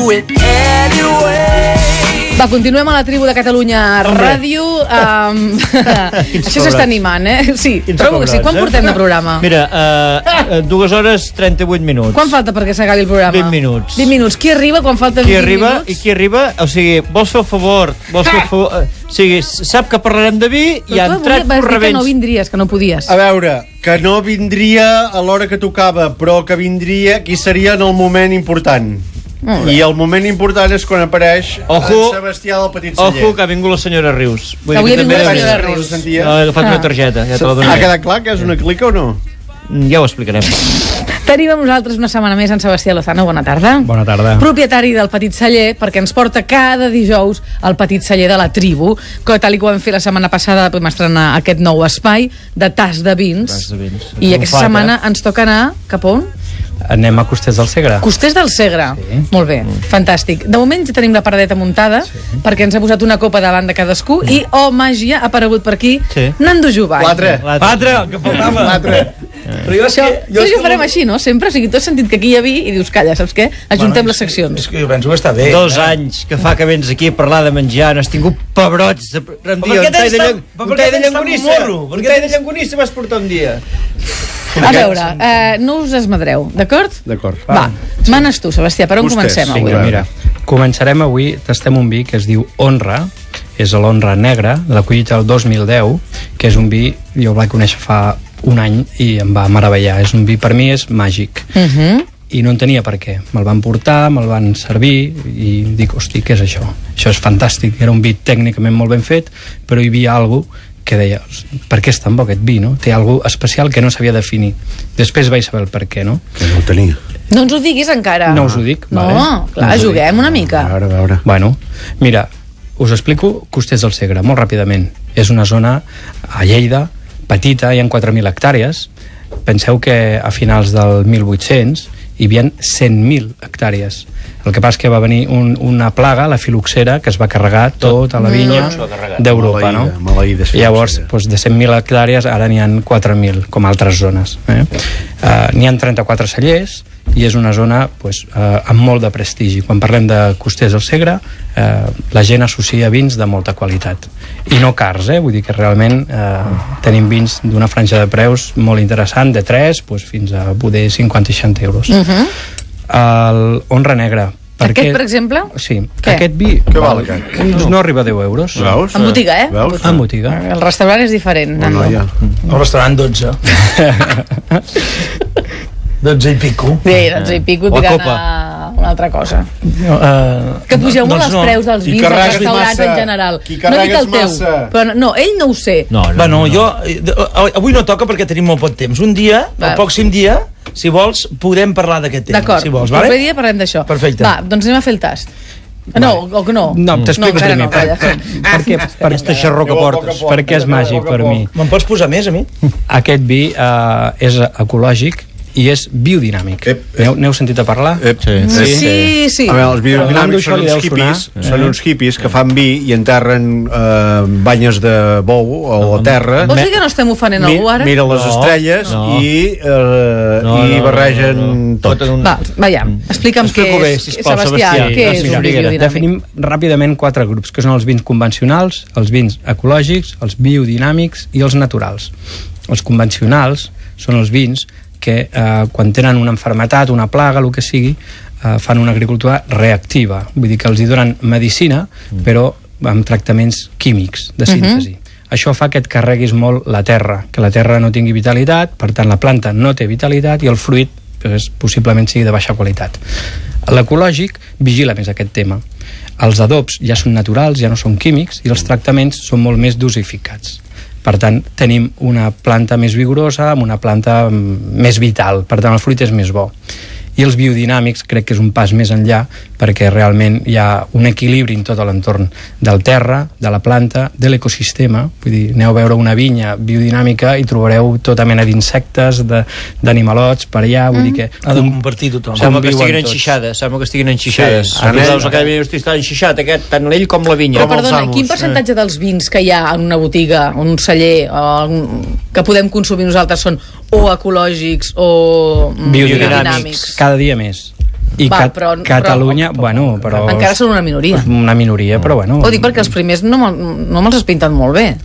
do it anyway. Va, continuem a la tribu de Catalunya Ràdio. Això s'està animant, Sí, trobo que sí. Quan portem de programa? Mira, 2 hores 38 minuts. Quan falta perquè s'acabi el programa? 20 minuts. 20 minuts. Qui arriba quan falten 20 minuts? I qui arriba, o sigui, vols fer el favor, o sigui, sap que parlarem de vi i ha entrat vas dir que correbents. no vindries, que no podies. A veure, que no vindria a l'hora que tocava, però que vindria, qui seria en el moment important. I el moment important és quan apareix en Sebastià del Petit Celler. Ojo, que ha vingut la senyora Rius. Avui ha vingut la senyora Rius. Ha agafat una targeta, ja te la donaré. Ha quedat clar que és una clica o no? Ja ho explicarem. Tenim amb nosaltres una setmana més en Sebastià Lozano. Bona tarda. Bona tarda. Propietari del Petit Celler, perquè ens porta cada dijous al Petit Celler de la tribu, que tal i com vam fer la setmana passada vam estrenar aquest nou espai de tas de vins. I aquesta setmana ens toca anar cap on? Anem a Costers del Segre. Costers del Segre. Sí. Molt bé, fantàstic. De moment ja tenim la paradeta muntada, perquè ens ha posat una copa davant de cadascú i, oh, màgia, ha aparegut per aquí Nando Jubany. 4, que faltava. 4. Això ho farem així, no? Sempre, o sigui, tu has sentit que aquí hi ha vi i dius, calla, saps què? Ajuntem les seccions. És que jo penso que està bé. 2 anys que fa que vens aquí a parlar de menjar, no has tingut pebrots de rendir, un tall de llonganissa. Un tall de llonganissa vas portar un dia. A veure, no us esmadreu, d'acord? D'acord. Va, manes tu, Sebastià, per on comencem avui? Vinga, mira, començarem avui, tastem un vi que es diu Honra, és l'Honra Negra, de la collita del 2010, que és un vi, jo el vaig conèixer fa un any i em va meravellar. És un vi, per mi, és màgic. I no en tenia per què. Me'l van portar, me'l van servir i dic, hosti, què és això? Això és fantàstic. Era un vi tècnicament molt ben fet, però hi havia alguna que deia, per què és tan bo aquest vi, no? Té alguna especial que no sabia definir. Després vaig saber el per què, no? Que no ho tenia. No ens ho diguis encara. No us ho dic. No, vale. clar, no juguem una mica. A veure. Bueno, mira, us explico Costers del Segre, molt ràpidament. És una zona a Lleida, petita, hi ha 4.000 hectàrees. Penseu que a finals del 1800 hi havia 100.000 hectàrees. El que passa és que va venir una plaga, la filoxera, que es va carregar tota la vinya d'Europa, no? I llavors, doncs, de 100.000 hectàrees ara n'hi ha 4.000, com altres zones. N'hi ha 34 cellers i és una zona amb molt de prestigi. Quan parlem de Costers del Segre, la gent associa vins de molta qualitat. I no cars, vull dir que realment tenim vins d'una franja de preus molt interessant, de 3 fins a poder 50-60 euros. El Honra Negra. Aquest, per exemple? Sí. Aquest vi no arriba a 10 euros. Veus? En botiga, En botiga. El restaurant és diferent. El restaurant 12. 12 i pico. Bé, 12 i pico tirant a una altra cosa. Que pugeu molt els preus dels vins dels restaurants en general. No dic el teu, però no, ell no ho sé. Bueno, jo avui no toca perquè tenim molt poc temps. Un dia, el pròxim dia, si vols, podem parlar d'aquest tema. D'acord, si vols, el proper dia parlem d'això. Perfecte. Va, doncs anem a fer el tast. No, o que no? No, t'explico primer. Per aquesta xerró que portes. Per què és màgic per mi? Me'n pots posar més, a mi? Aquest vi és ecològic i és biodinàmic. N'heu sentit a parlar? Sí. A veure, els biodinàmics són uns hippies que fan vi i enterren banyes de bou o terra. Vols dir que no estem ofenent algú ara? Miren les estrelles i barregen tot. Va, explica'm què és, Sebastià, què és un vi biodinàmic? Definim ràpidament 4 grups, que són els vins convencionals, els vins ecològics, els biodinàmics i els naturals. Els convencionals són els vins que quan tenen una malaltia, una plaga, el que sigui, fan una agricultura reactiva. Vull dir que els hi donen medicina, però amb tractaments químics de síntesi. Això fa que et carreguis molt la terra, que la terra no tingui vitalitat, per tant la planta no té vitalitat i el fruit possiblement sigui de baixa qualitat. L'ecològic vigila més aquest tema. Els adobs ja són naturals, ja no són químics, i els tractaments són molt més dosificats. Per tant, tenim una planta més vigorosa amb una planta més vital, per tant el fruit és més bo. I els biodinàmics crec que és un pas més enllà perquè realment hi ha un equilibri en tot l'entorn del terra, de la planta, de l'ecosistema. Vull dir, aneu a veure una vinya biodinàmica i trobareu tota mena d'insectes, d'animalots per allà. Vull dir que ha de compartir tothom. Sembla que estiguin enxixades. Cada dia està enxixat aquest, tant l'ell com la vinya. Però perdona, quin percentatge dels vins que hi ha en una botiga, en un celler, que podem consumir nosaltres són o ecològics o biodinàmics? Cada dia més. I Catalunya, bueno, però... Encara són una minoria. Una minoria, però bueno... Ho dic perquè els primers no me'ls has pintat molt bé.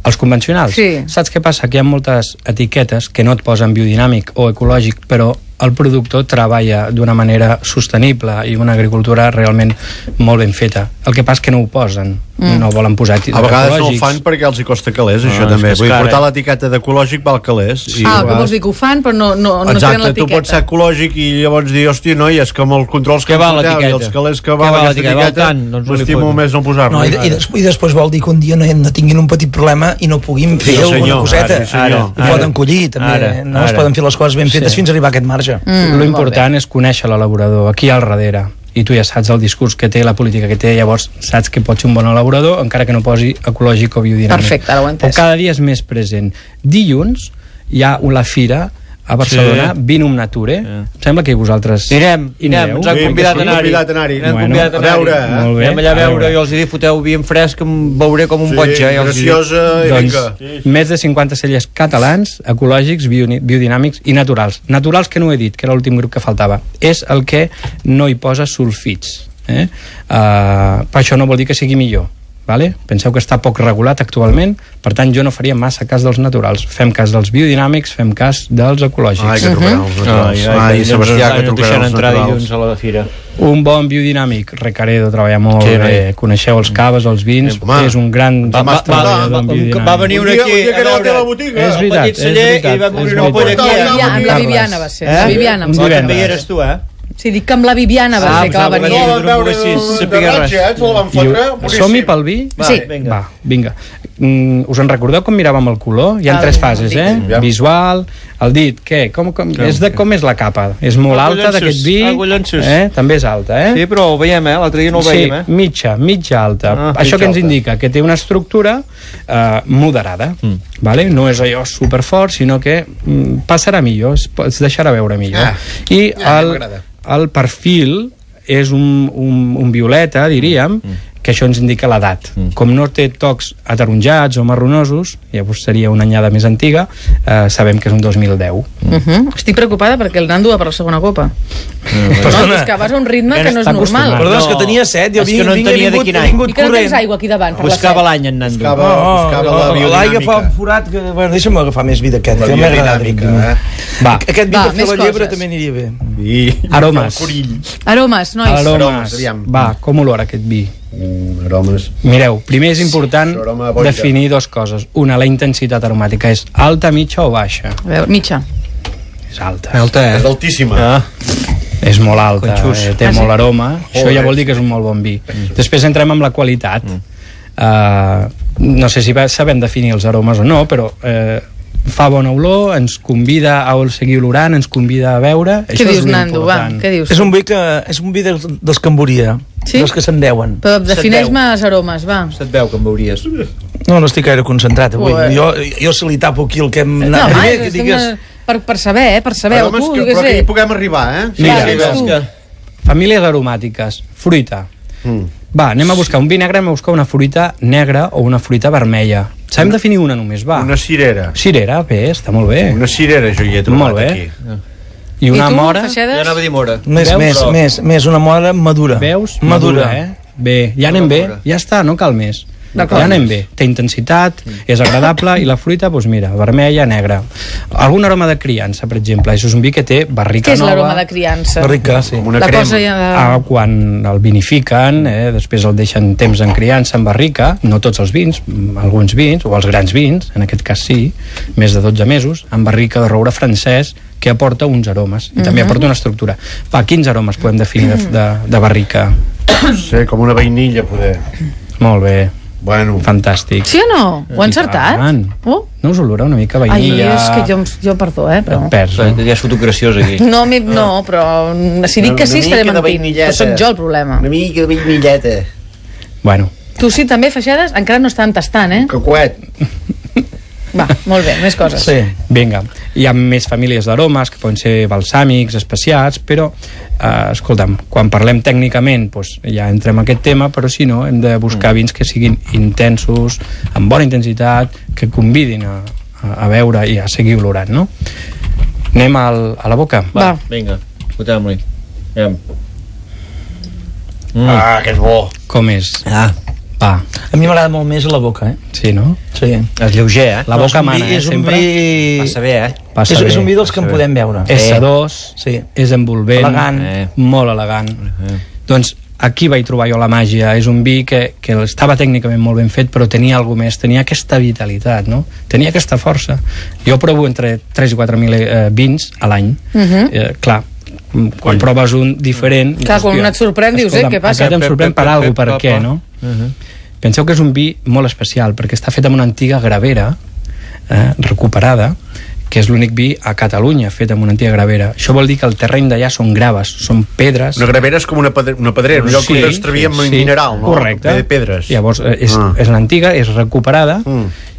Els convencionals? Sí. Saps què passa? Que hi ha moltes etiquetes que no et posen biodinàmic o ecològic, però el productor treballa d'una manera sostenible i una agricultura realment molt ben feta. El que passa és que no ho posen, no volen posar a vegades no ho fan perquè els hi costa calés, això també. Vull dir, portar l'etiqueta d'ecològic val calés. Que vols dir que ho fan però no tenen l'etiqueta. Exacte, tu pots ser ecològic i llavors dir, hòstia, noi, és que amb els controls que porteu i els calés que val aquesta etiqueta, m'estimo més no posar-lo. I després vol dir que un dia no tinguin un petit problema i no puguin fer alguna coseta. Ho poden collir, també. No es poden fer les coses ben fetes fins a arribar a aquest marge. Lo important és conèixer l'elaborador, aquí al darrere, i tu ja saps el discurs que té, la política que té, llavors saps que pot ser un bon elaborador encara que no posi ecològic o biodinàmic. Perfecte, ara ho he entès. Però cada dia és més present. Dilluns hi ha la fira a Barcelona, Vinum Nature. Sembla que vosaltres... Anirem, ens han convidat a anar-hi. A veure, anem allà a veure, i els hi dic, foteu vi en fresc, em veuré com un boig. Graciosa i vinga. Més de 50 cellers catalans, ecològics, biodinàmics i naturals. Naturals que no he dit, que era l'últim grup que faltava. És el que no hi posa sulfits. Però això no vol dir que sigui millor. Vale? Penseu que està poc regulat actualment, per tant jo no faria massa cas dels naturals, fem cas dels biodinàmics, fem cas dels ecològics. Ai, que trucaran els naturals. Sebastià, que trucaran els naturals. A la fira. Un bon biodinàmic, Recaredo treballa molt bé, coneixeu els caves, els vins, és un gran treballador en biodinàmic. Va venir un aquí a veure la botiga. És veritat, i va obrir una polla aquí. Amb la Viviana va ser. La Viviana. També hi eres tu, Sí, dic que amb la Viviana va ser que va venir. No, vam veure de ratxet, la vam fotre. Som-hi pel vi? Sí. Va, vinga. Us en recordeu com miràvem el color? Hi ha 3 fases, Visual, el dit, què? Com és la capa? És molt alta d'aquest vi? També és alta, Sí, però ho veiem, l'altre dia no ho veiem, Sí, mitja alta. Això que ens indica? Que té una estructura moderada, vale? No és allò superfort, sinó que passarà millor, es deixarà veure millor. I el perfil és un violeta, diríem, que això ens indica l'edat. Com no té tocs ataronjats o marronosos, llavors seria una anyada més antiga, sabem que és un 2010. Estic preocupada perquè el Nando va per la segona copa. És que vas a un ritme que no és normal. Perdó, és que tenia set, jo vingut I que no tens aigua aquí davant per la set. Buscava l'any en Nando. Buscava la biodinàmica. L'aigua fa un forat que... Bueno, deixa'm agafar més vi d'aquest, que m'ha agradat. Va. Aquest vi per fer la llebre també aniria bé. Aromes. Aromes, nois. Aromes. Va, com olora aquest vi? Aromes. Mireu, primer és important definir 2 coses. Una, la intensitat aromàtica. És alta, mitja o baixa? Mitja. És alta. És altíssima. És molt alta, té molt aroma. Això ja vol dir que és un molt bon vi. Després entrem amb la qualitat. No sé si sabem definir els aromes o no, però fa bona olor, ens convida a seguir olorant, ens convida a beure. Què dius, Nando? Què dius? És un vi dels que em veuria. Sí? Dels que se'n deuen. Però defineix-me els aromes, va. Se't veu que em veuries. No estic gaire concentrat avui. Jo se li tapo aquí el que hem... No, per saber, per saber. Aromes però que hi puguem arribar, Mira, famílies aromàtiques. Fruita. Va, anem a buscar un vi negre, anem a buscar una fruita negra o una fruita vermella. Sabem definir una només, va. Una cirera. Cirera, bé, està molt bé. Una cirera, jo hi he trobat aquí. I una mora... Jo anava a dir mora. Més, una mora madura. Veus? Madura. Bé, ja anem bé, ja està, no cal més. Ja anem bé, té intensitat, és agradable i la fruita, doncs mira, vermella, negra. Algun aroma de criança, per exemple, això és un vi que té barrica nova. Què és l'aroma de criança? Barrica, sí. Una crema. Quan el vinifiquen, després el deixen temps en criança, en barrica, no tots els vins, alguns vins, o els grans vins, en aquest cas sí, més de 12 mesos, en barrica de roure francès, que aporta uns aromes i també aporta una estructura. Va, quins aromes podem definir de barrica? Sí, com una vainilla, poder. Molt bé. Bueno. Fantàstic. Sí o no? Ho he encertat? No us olora una mica vainilla? Ai, és que jo perdó, però... Perds, ja has fotut graciós aquí. No, però si dic que sí estaré mentint. Però soc jo el problema. Una mica de vainilleta. Bueno. Tu sí, també, Feixedes? Encara no estàvem tastant, Cacuet. Va, molt bé, més coses. Sí. Vinga, hi ha més famílies d'aromes que poden ser balsàmics, especiats, però escolta'm, quan parlem tècnicament doncs ja entrem en aquest tema, però si no hem de buscar vins que siguin intensos, amb bona intensitat, que convidin a beure i a seguir olorant, no? Anem a la boca? Va, vinga, fotem-li. Que és bo. Com és? Pa. A mi m'agrada molt més a la boca, Sí, no? Sí. És lleuger, La boca mana, sempre. Passa bé, És un vi dels que en podem beure. És sedós, és envolvent, elegant. Molt elegant. Doncs aquí vaig trobar jo la màgia. És un vi que estava tècnicament molt ben fet, però tenia alguna més, tenia aquesta vitalitat, no? Tenia aquesta força. Jo provo entre 3 i 4.000 vins a l'any. Clar, quan proves un diferent... Clar, quan et sorprèn, dius, què passa? Aquest em sorprèn per alguna cosa, per què, no? Penseu que és un vi molt especial, perquè està fet amb una antiga gravera recuperada, que és l'únic vi a Catalunya fet amb una antiga gravera. Això vol dir que el terreny d'allà són graves, són pedres... Una gravera és com una pedrera, un lloc on extravíem mineral, no? Correcte. Pedres. Llavors, és l'antiga, és recuperada,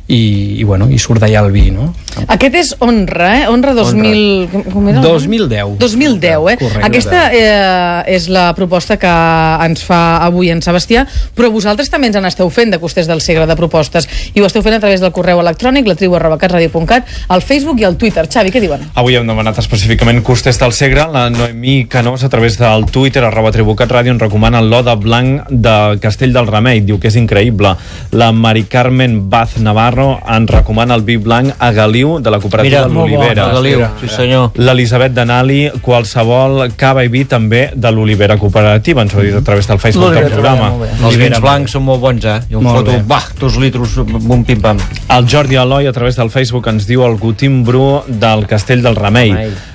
i surt d'allà el vi, no? Aquest és Honra, Honra 2000... Com era? 2010. 2010, Correcte. Aquesta és la proposta que ens fa avui en Sebastià, però vosaltres també ens n'esteu fent de Costers del Segre de propostes, i ho esteu fent a través del correu electrònic, latribu@catradio.cat, al Facebook i al Twitter. Xavi, què diuen? Avui hem demanat específicament Costers del Segre. La Noemí Canós, a través del Twitter, @tribucatradio, ens recomana l'Oda Blanc de Castell del Remei. Diu que és increïble. La Mari Carmen Baz Navarro ens recomana el vi blanc a Galiu, de la cooperativa de l'Olivera. Sí, senyor. L'Elisabet Danali, qualsevol cava i vi també de l'Olivera Cooperativa. Ens ho ha dit a través del Facebook del programa. Els vins blancs són molt bons, I un foto, 2 litros, un pim-pam. El Jordi Eloi, a través del Facebook, ens diu el Gutim Bru del Castell del Remei.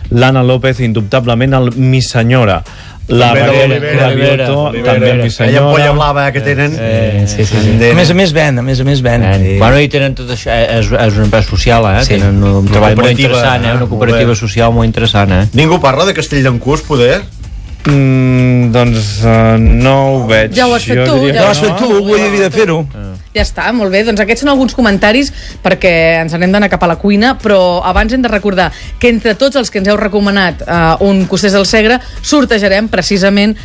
L'Anna López, indubtablement, el Mi Senyora. La Maria Cravioto, també el Mi Senyora. Aquella polla blava que tenen. A més a més ven. Bueno, i tenen tot això, és una empresa social, tenen un treball molt interessant, una cooperativa social molt interessant. Ningú parla de Castell d'en Cus, poder? Doncs no ho veig. Ja ho has fet tu. Ja ho has fet tu, avui havia de fer-ho. Ja està, molt bé. Doncs aquests són alguns comentaris perquè ens n'hem d'anar cap a la cuina, però abans hem de recordar que entre tots els que ens heu recomanat un Costers del Segre sortejarem precisament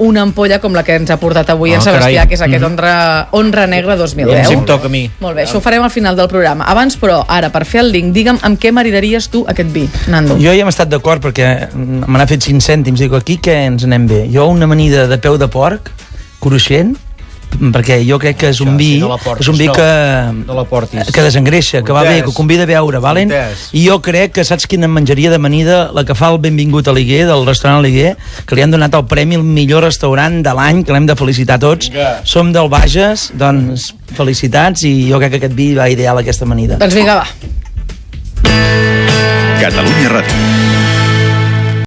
una ampolla com la que ens ha portat avui en Sebastià, que és aquest Honra Negra 2010. Si em toca a mi. Molt bé, això ho farem al final del programa. Abans, però, ara, per fer el link, digue'm amb què maridaries tu aquest vi, Nando? Jo ja hem estat d'acord perquè me n'ha fet 5 cèntims. Dic, aquí que ens anem bé. Jo una amanida de peu de porc, cruixent, perquè jo crec que és un vi que desengreixa, que va bé, que convida a beure, valen? I jo crec que saps quina menjaria d'amanida, la que fa el Benvingut a Liguer, del restaurant Liguer, que li han donat el premi al millor restaurant de l'any, que l'hem de felicitar tots. Som del Bages, doncs felicitats, i jo crec que aquest vi va ideal aquesta amanida. Doncs vinga, va.